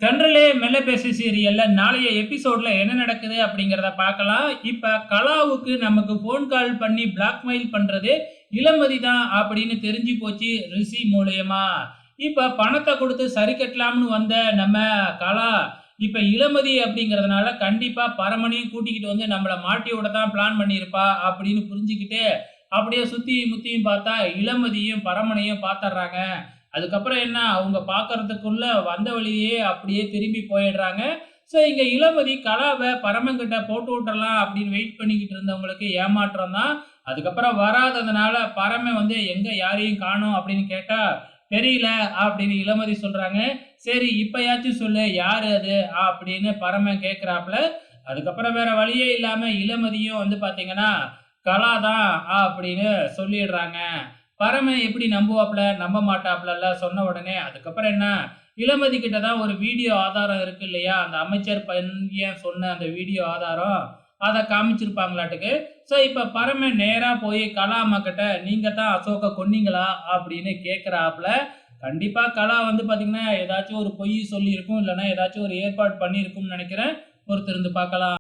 தென்றலே மெல்ல பேசு சீரியல்ல நாளைய எபிசோட்ல என்ன நடக்குது அப்படிங்கிறத பார்க்கலாம். இப்ப கலாவுக்கு நமக்கு ஃபோன் கால் பண்ணி பிளாக்மெயில் பண்றது இளமதி தான் அப்படின்னு தெரிஞ்சு போச்சு ரிஷி மூலியமா. இப்ப பணத்த குடுத்து சரி கட்டலாம்னு வந்த நம்ம கலா, இப்ப இளமதி அப்படிங்கிறதுனால கண்டிப்பா பரமனையும் கூட்டிக்கிட்டு வந்து நம்மள மாட்டி விட தான் பிளான் பண்ணியிருப்பா அப்படின்னு புரிஞ்சுக்கிட்டு, அப்படியே சுத்தியும் முத்தியும் பார்த்தா இளமதியும் பரமனையும் பார்த்தர்றாங்க. அதுக்கப்புறம் என்ன, அவங்க பார்க்கறதுக்குள்ள வந்த வழியே அப்படியே திரும்பி போயிடுறாங்க. ஸோ இங்க இளமதி கலாவ பரமன்கிட்ட போட்டு விட்டுறலாம் அப்படின்னு வெயிட் பண்ணிக்கிட்டு இருந்தவங்களுக்கு ஏமாற்றம் தான். அதுக்கப்புறம் வராததுனால பரமன் வந்து எங்க யாரையும் காணோம் அப்படின்னு கேட்டா, தெரியல அப்படின்னு இளமதி சொல்றாங்க. சரி இப்பயாச்சும் சொல்லு யாரு அது அப்படின்னு பரமன் கேட்கிறாப்புல. அதுக்கப்புறம் வேற வழியே இல்லாம இளமதியும் வந்து பார்த்தீங்கன்னா, கலா தான் அப்படின்னு சொல்லிடுறாங்க. பரமன் எப்படி நம்புவாப்ல? நம்ப மாட்டாப்லல்ல சொன்ன உடனே. அதுக்கப்புறம் என்ன, இளமதி கிட்ட தான் ஒரு வீடியோ ஆதாரம் இருக்கு இல்லையா? அந்த அமைச்சர் பையன் சொன்ன அந்த வீடியோ ஆதாரம், அத காமிச்சிருப்பாங்களாட்டுக்கு. ஸோ, இப்ப பரமன் நேரா போய் கலா அம்மாகிட்ட, "நீங்க தான் அசோக்க கொன்னீங்களா?" அப்படின்னு கேட்கிறாப்ல. கண்டிப்பா கலா வந்து பார்த்தீங்கன்னா, ஏதாச்சும் ஒரு பொய் சொல்லியிருக்கும். இல்லன்னா ஏதாச்சும் ஒரு ஏற்பாடு பண்ணியிருக்கும்னு நெனைக்கிறேன். பொறுத்திருந்து பார்க்கலாம்.